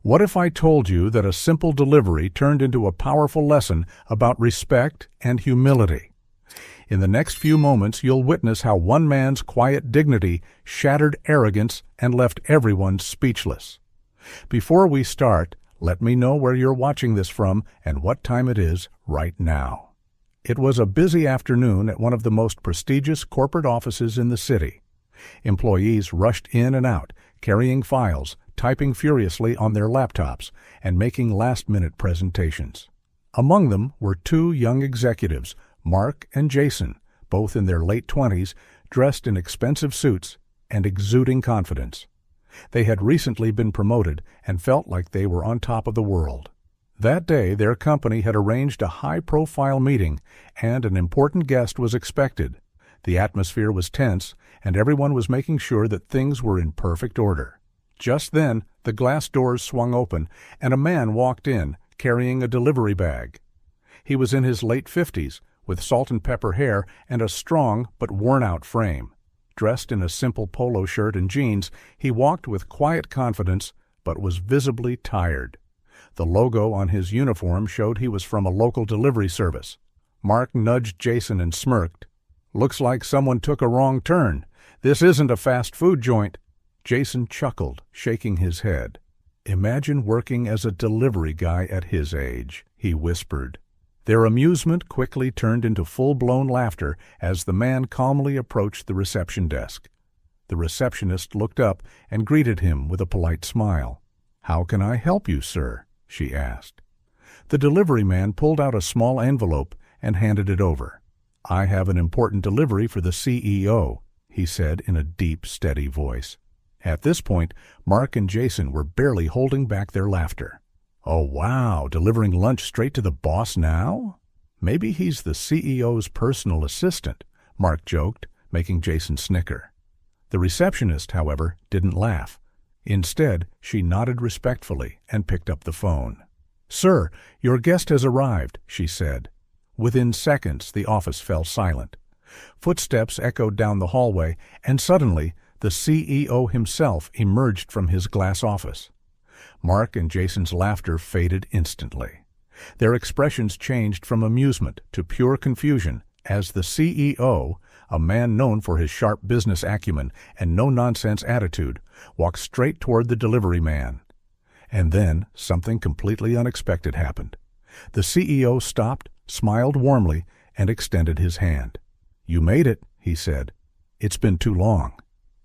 What if I told you that a simple delivery turned into a powerful lesson about respect and humility? In the next few moments, you'll witness how one man's quiet dignity shattered arrogance and left everyone speechless. Before we start, let me know where you're watching this from and what time it is right now. It was a busy afternoon at one of the most prestigious corporate offices in the city. Employees rushed in and out, carrying files, typing furiously on their laptops, and making last-minute presentations. Among them were two young executives, Mark and Jason, both in their late 20s, dressed in expensive suits and exuding confidence. They had recently been promoted and felt like they were on top of the world. That day, their company had arranged a high-profile meeting, and an important guest was expected. The atmosphere was tense, and everyone was making sure that things were in perfect order. Just then, the glass doors swung open, and a man walked in, carrying a delivery bag. He was in his late 50s, with salt and pepper hair and a strong but worn-out frame. Dressed in a simple polo shirt and jeans, he walked with quiet confidence, but was visibly tired. The logo on his uniform showed he was from a local delivery service. Mark nudged Jason and smirked. "Looks like someone took a wrong turn. This isn't a fast food joint." Jason chuckled, shaking his head. "Imagine working as a delivery guy at his age," he whispered. Their amusement quickly turned into full-blown laughter as the man calmly approached the reception desk. The receptionist looked up and greeted him with a polite smile. "How can I help you, sir?" she asked. The delivery man pulled out a small envelope and handed it over. "I have an important delivery for the CEO," he said in a deep, steady voice. At this point, Mark and Jason were barely holding back their laughter. "Oh, wow, delivering lunch straight to the boss now? Maybe he's the CEO's personal assistant," Mark joked, making Jason snicker. The receptionist, however, didn't laugh. Instead, she nodded respectfully and picked up the phone. "Sir, your guest has arrived," she said. Within seconds, the office fell silent. Footsteps echoed down the hallway, and suddenly, the CEO himself emerged from his glass office. Mark and Jason's laughter faded instantly. Their expressions changed from amusement to pure confusion as the CEO, a man known for his sharp business acumen and no-nonsense attitude, walked straight toward the delivery man. And then something completely unexpected happened. The CEO stopped, smiled warmly, and extended his hand. "You made it," he said. "It's been too long."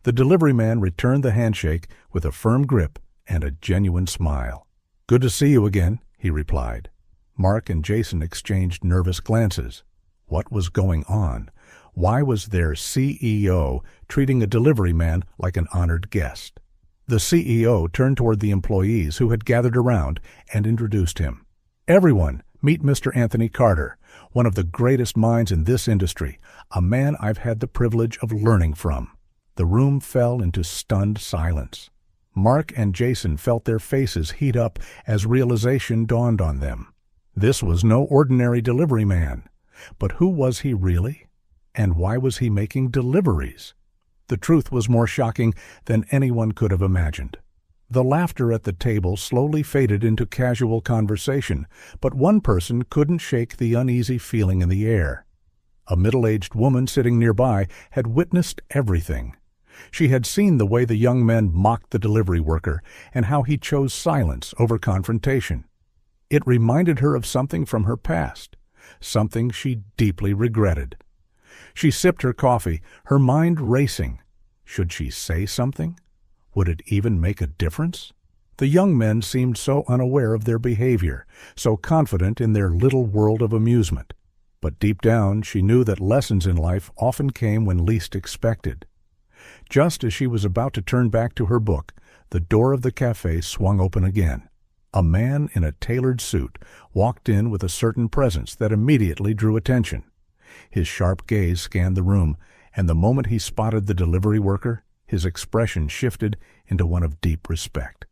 The delivery man returned the handshake with a firm grip and a genuine smile. "Good to see you again," he replied. Mark and Jason exchanged nervous glances. What was going on? Why was their CEO treating a delivery man like an honored guest? The CEO turned toward the employees who had gathered around and introduced him. "Everyone, meet Mr. Anthony Carter, one of the greatest minds in this industry, a man I've had the privilege of learning from." The room fell into stunned silence. Mark and Jason felt their faces heat up as realization dawned on them. This was no ordinary delivery man. But who was he really? And why was he making deliveries? The truth was more shocking than anyone could have imagined. The laughter at the table slowly faded into casual conversation, but one person couldn't shake the uneasy feeling in the air. A middle-aged woman sitting nearby had witnessed everything. She had seen the way the young men mocked the delivery worker and how he chose silence over confrontation. It reminded her of something from her past, something she deeply regretted. She sipped her coffee, her mind racing. Should she say something? Would it even make a difference? The young men seemed so unaware of their behavior, so confident in their little world of amusement. But deep down, she knew that lessons in life often came when least expected. Just as she was about to turn back to her book, the door of the cafe swung open again. A man in a tailored suit walked in with a certain presence that immediately drew attention. His sharp gaze scanned the room, and the moment he spotted the delivery worker, his expression shifted into one of deep respect.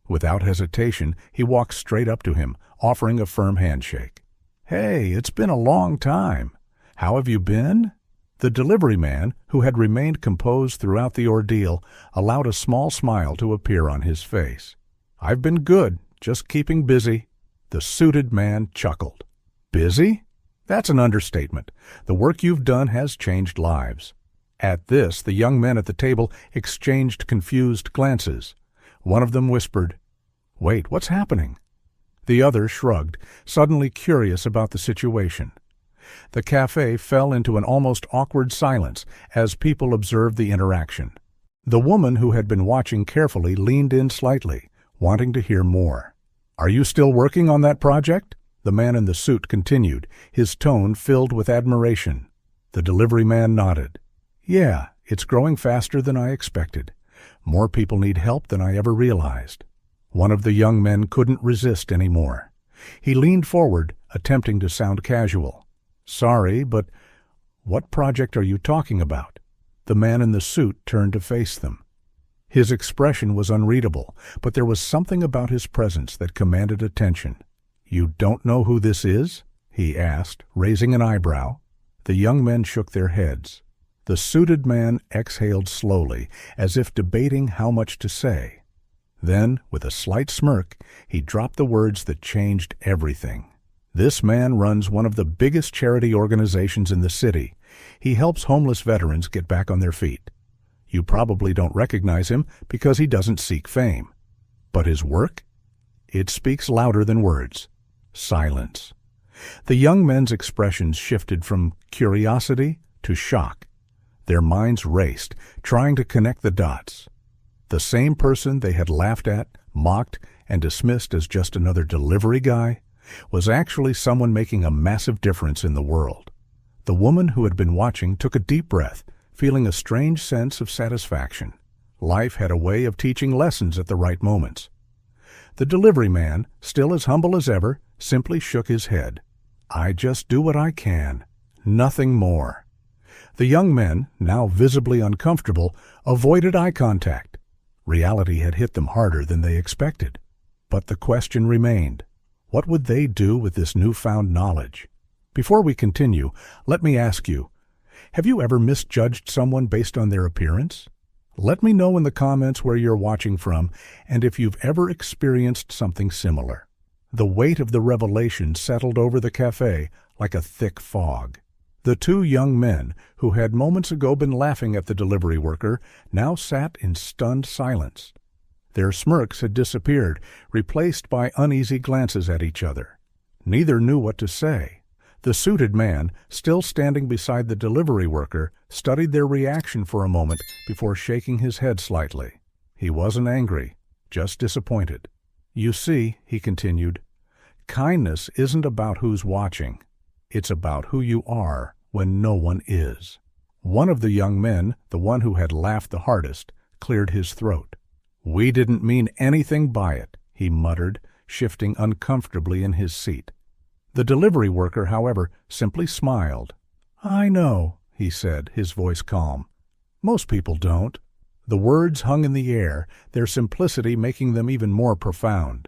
Without hesitation, he walked straight up to him, offering a firm handshake. "Hey, it's been a long time. How have you been?" The delivery man, who had remained composed throughout the ordeal, allowed a small smile to appear on his face. "I've been good, just keeping busy." The suited man chuckled. "Busy? That's an understatement. The work you've done has changed lives." At this, the young men at the table exchanged confused glances. One of them whispered, "Wait, what's happening?" The other shrugged, suddenly curious about the situation. The cafe fell into an almost awkward silence as people observed the interaction. The woman who had been watching carefully leaned in slightly, wanting to hear more. "Are you still working on that project?" The man in the suit continued, his tone filled with admiration. The delivery man nodded. "Yeah, it's growing faster than I expected. More people need help than I ever realized." One of the young men couldn't resist anymore. He leaned forward, attempting to sound casual. "Sorry, but what project are you talking about?" The man in the suit turned to face them. His expression was unreadable, but there was something about his presence that commanded attention. "You don't know who this is?" he asked, raising an eyebrow. The young men shook their heads. The suited man exhaled slowly, as if debating how much to say. Then, with a slight smirk, he dropped the words that changed everything. "This man runs one of the biggest charity organizations in the city. He helps homeless veterans get back on their feet. You probably don't recognize him because he doesn't seek fame. But his work? It speaks louder than words." Silence. The young men's expressions shifted from curiosity to shock. Their minds raced, trying to connect the dots. The same person they had laughed at, mocked, and dismissed as just another delivery guy was actually someone making a massive difference in the world. The woman who had been watching took a deep breath, feeling a strange sense of satisfaction. Life had a way of teaching lessons at the right moments. The delivery man, still as humble as ever, simply shook his head. "I just do what I can. Nothing more." The young men, now visibly uncomfortable, avoided eye contact. Reality had hit them harder than they expected. But the question remained. What would they do with this newfound knowledge? Before we continue, let me ask you, have you ever misjudged someone based on their appearance? Let me know in the comments where you're watching from and if you've ever experienced something similar. The weight of the revelation settled over the cafe like a thick fog. The two young men, who had moments ago been laughing at the delivery worker, now sat in stunned silence. Their smirks had disappeared, replaced by uneasy glances at each other. Neither knew what to say. The suited man, still standing beside the delivery worker, studied their reaction for a moment before shaking his head slightly. He wasn't angry, just disappointed. "You see," he continued, "kindness isn't about who's watching. It's about who you are when no one is." One of the young men, the one who had laughed the hardest, cleared his throat. "We didn't mean anything by it," he muttered, shifting uncomfortably in his seat. The delivery worker, however, simply smiled. "I know," he said, his voice calm. "Most people don't." The words hung in the air, their simplicity making them even more profound.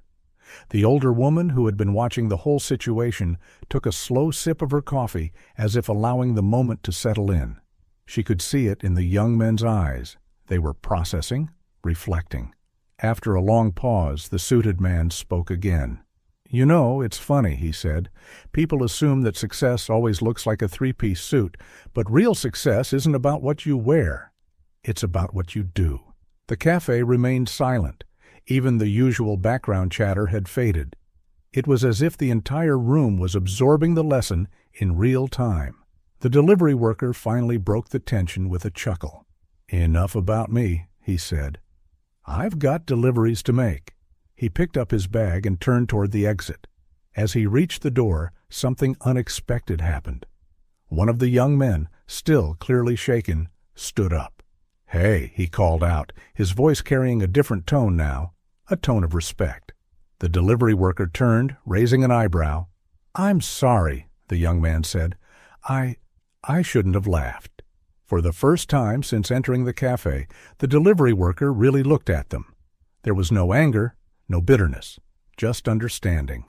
The older woman, who had been watching the whole situation, took a slow sip of her coffee as if allowing the moment to settle in. She could see it in the young men's eyes. They were processing, reflecting. After a long pause, the suited man spoke again. "You know, it's funny," he said. "People assume that success always looks like a three-piece suit, but real success isn't about what you wear. It's about what you do." The cafe remained silent. Even the usual background chatter had faded. It was as if the entire room was absorbing the lesson in real time. The delivery worker finally broke the tension with a chuckle. "Enough about me," he said. "I've got deliveries to make." He picked up his bag and turned toward the exit. As he reached the door, something unexpected happened. One of the young men, still clearly shaken, stood up. "Hey," he called out, his voice carrying a different tone now, a tone of respect. The delivery worker turned, raising an eyebrow. "I'm sorry," the young man said. I shouldn't have laughed." For the first time since entering the cafe, the delivery worker really looked at them. There was no anger, no bitterness, just understanding.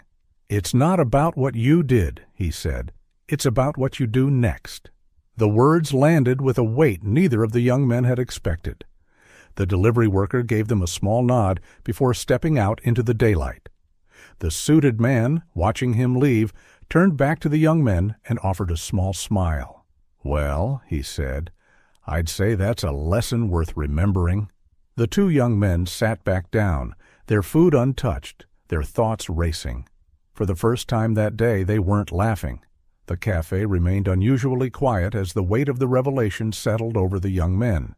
"It's not about what you did," he said. "It's about what you do next." The words landed with a weight neither of the young men had expected. The delivery worker gave them a small nod before stepping out into the daylight. The suited man, watching him leave, turned back to the young men and offered a small smile. "Well," he said, "I'd say that's a lesson worth remembering." The two young men sat back down, their food untouched, their thoughts racing. For the first time that day they weren't laughing. The cafe remained unusually quiet as the weight of the revelation settled over the young men.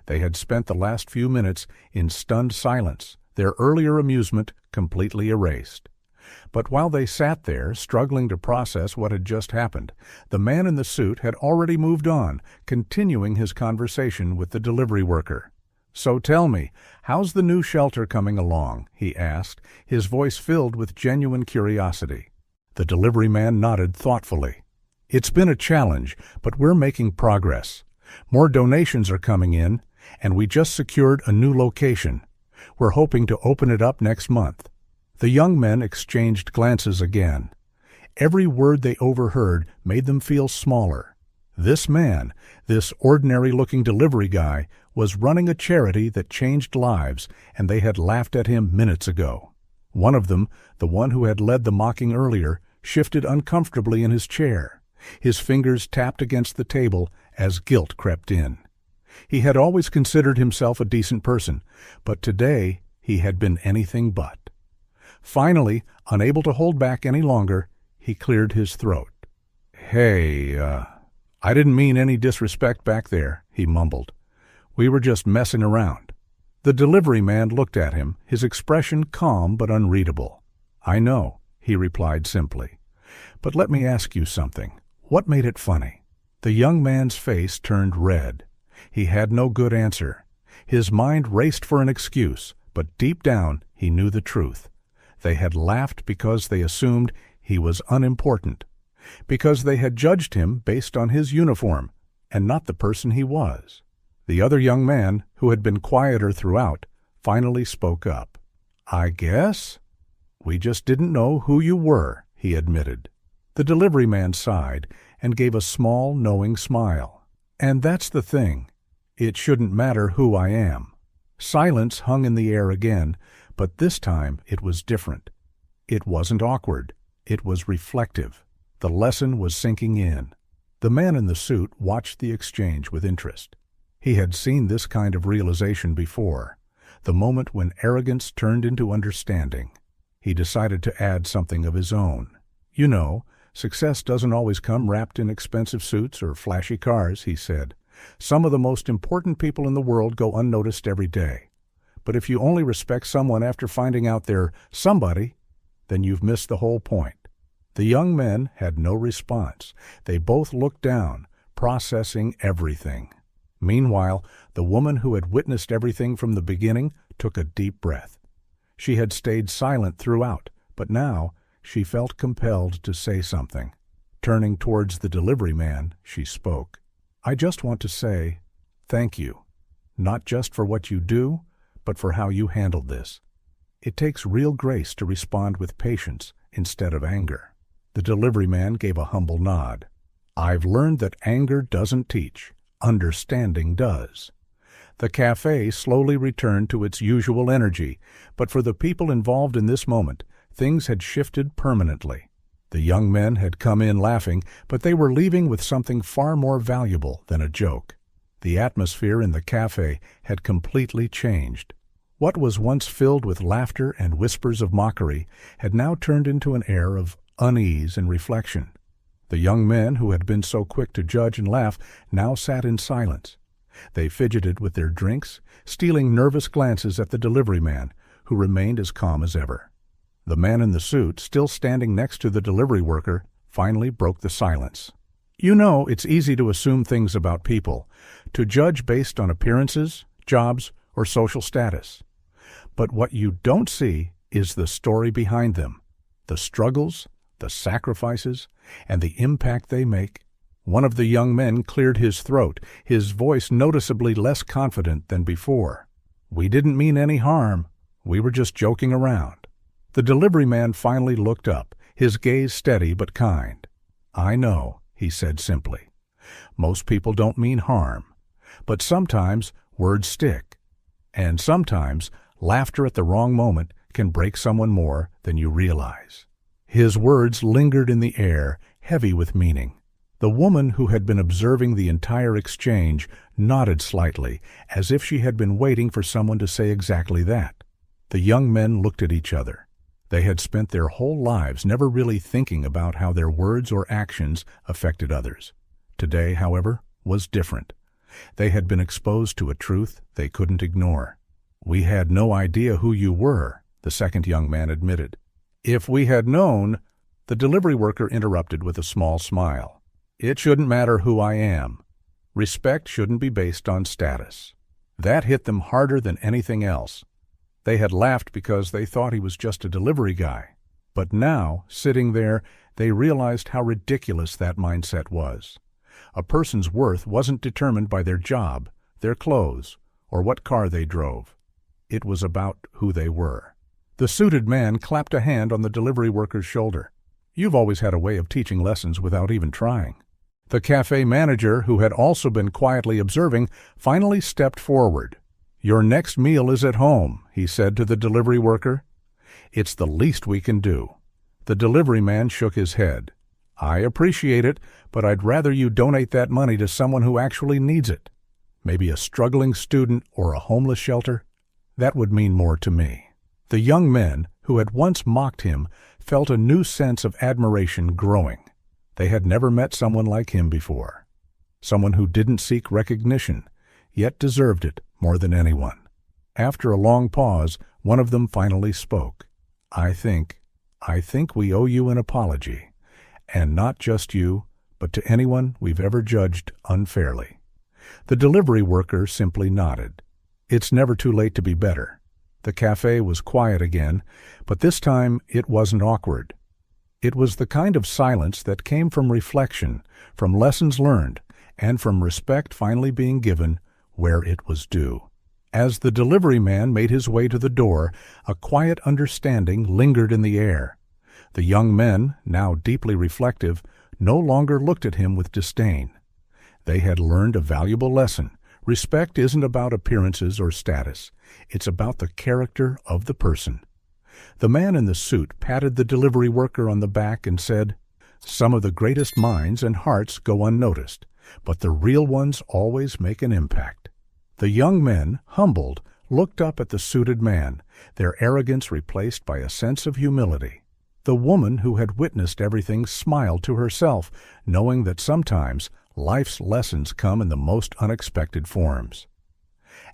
They had spent the last few minutes in stunned silence, their earlier amusement completely erased. But while they sat there, struggling to process what had just happened, the man in the suit had already moved on, continuing his conversation with the delivery worker. "So tell me, how's the new shelter coming along?" he asked, his voice filled with genuine curiosity. The delivery man nodded thoughtfully. "It's been a challenge, but we're making progress. More donations are coming in, and we just secured a new location. We're hoping to open it up next month." The young men exchanged glances again. Every word they overheard made them feel smaller. This man, this ordinary-looking delivery guy, was running a charity that changed lives, and they had laughed at him minutes ago. One of them, the one who had led the mocking earlier, shifted uncomfortably in his chair. His fingers tapped against the table as guilt crept in. He had always considered himself a decent person, but today he had been anything but. Finally, unable to hold back any longer, he cleared his throat. "Hey, I didn't mean any disrespect back there," he mumbled. "We were just messing around." The delivery man looked at him, his expression calm but unreadable. "I know," he replied simply. "But let me ask you something. What made it funny?" The young man's face turned red. He had no good answer. His mind raced for an excuse, but deep down he knew the truth. They had laughed because they assumed he was unimportant, because they had judged him based on his uniform and not the person he was. The other young man, who had been quieter throughout, finally spoke up. "I guess we just didn't know who you were," he admitted. The delivery man sighed and gave a small, knowing smile. "And that's the thing. It shouldn't matter who I am." Silence hung in the air again, but this time it was different. It wasn't awkward. It was reflective. The lesson was sinking in. The man in the suit watched the exchange with interest. He had seen this kind of realization before, the moment when arrogance turned into understanding. He decided to add something of his own. "You know, success doesn't always come wrapped in expensive suits or flashy cars," he said. "Some of the most important people in the world go unnoticed every day. But if you only respect someone after finding out they're somebody, then you've missed the whole point." The young men had no response. They both looked down, processing everything. Meanwhile, the woman who had witnessed everything from the beginning took a deep breath. She had stayed silent throughout, but now she felt compelled to say something. Turning towards the delivery man, she spoke. "I just want to say thank you, not just for what you do, but for how you handled this. It takes real grace to respond with patience instead of anger." The delivery man gave a humble nod. "I've learned that anger doesn't teach. Understanding does." The cafe slowly returned to its usual energy, but for the people involved in this moment, things had shifted permanently. The young men had come in laughing, but they were leaving with something far more valuable than a joke. The atmosphere in the cafe had completely changed. What was once filled with laughter and whispers of mockery had now turned into an air of unease and reflection. The young men who had been so quick to judge and laugh now sat in silence. They fidgeted with their drinks, stealing nervous glances at the delivery man, who remained as calm as ever. The man in the suit, still standing next to the delivery worker, finally broke the silence. "You know, it's easy to assume things about people, to judge based on appearances, jobs, or social status. But what you don't see is the story behind them, the struggles, the sacrifices, and the impact they make." One of the young men cleared his throat, his voice noticeably less confident than before. "We didn't mean any harm. We were just joking around." The delivery man finally looked up, his gaze steady but kind. "I know," he said simply. "Most people don't mean harm. But sometimes words stick. And sometimes laughter at the wrong moment can break someone more than you realize." His words lingered in the air, heavy with meaning. The woman who had been observing the entire exchange nodded slightly, as if she had been waiting for someone to say exactly that. The young men looked at each other. They had spent their whole lives never really thinking about how their words or actions affected others. Today, however, was different. They had been exposed to a truth they couldn't ignore. "We had no idea who you were," the second young man admitted. "If we had known," the delivery worker interrupted with a small smile. "It shouldn't matter who I am. Respect shouldn't be based on status." That hit them harder than anything else. They had laughed because they thought he was just a delivery guy. But now, sitting there, they realized how ridiculous that mindset was. A person's worth wasn't determined by their job, their clothes, or what car they drove. It was about who they were. The suited man clapped a hand on the delivery worker's shoulder. "You've always had a way of teaching lessons without even trying." The cafe manager, who had also been quietly observing, finally stepped forward. "Your next meal is at home," he said to the delivery worker. "It's the least we can do." The delivery man shook his head. "I appreciate it, but I'd rather you donate that money to someone who actually needs it. Maybe a struggling student or a homeless shelter. That would mean more to me." The young men, who had once mocked him, felt a new sense of admiration growing. They had never met someone like him before. Someone who didn't seek recognition, yet deserved it more than anyone. After a long pause, one of them finally spoke. I think we owe you an apology. And not just you, but to anyone we've ever judged unfairly." The delivery worker simply nodded. It's never too late to be better. The cafe was quiet again, but this time it wasn't awkward. It was the kind of silence that came from reflection, from lessons learned, and from respect finally being given where it was due. As the delivery man made his way to the door, a quiet understanding lingered in the air. The young men, now deeply reflective, no longer looked at him with disdain. They had learned a valuable lesson. Respect isn't about appearances or status. It's about the character of the person. The man in the suit patted the delivery worker on the back and said, "Some of the greatest minds and hearts go unnoticed, but the real ones always make an impact." The young men, humbled, looked up at the suited man, their arrogance replaced by a sense of humility. The woman who had witnessed everything smiled to herself, knowing that sometimes life's lessons come in the most unexpected forms.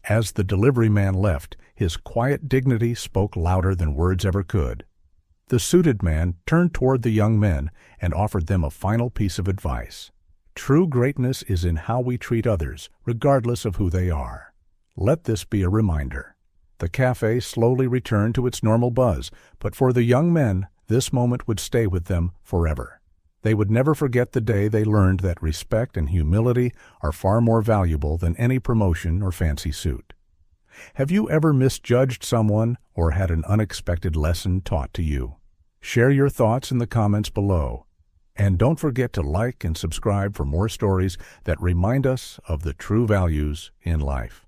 As the delivery man left, his quiet dignity spoke louder than words ever could. The suited man turned toward the young men and offered them a final piece of advice. True greatness is in how we treat others, regardless of who they are. Let this be a reminder. The cafe slowly returned to its normal buzz, but for the young men, this moment would stay with them forever. They would never forget the day they learned that respect and humility are far more valuable than any promotion or fancy suit. Have you ever misjudged someone or had an unexpected lesson taught to you? Share your thoughts in the comments below. And don't forget to like and subscribe for more stories that remind us of the true values in life.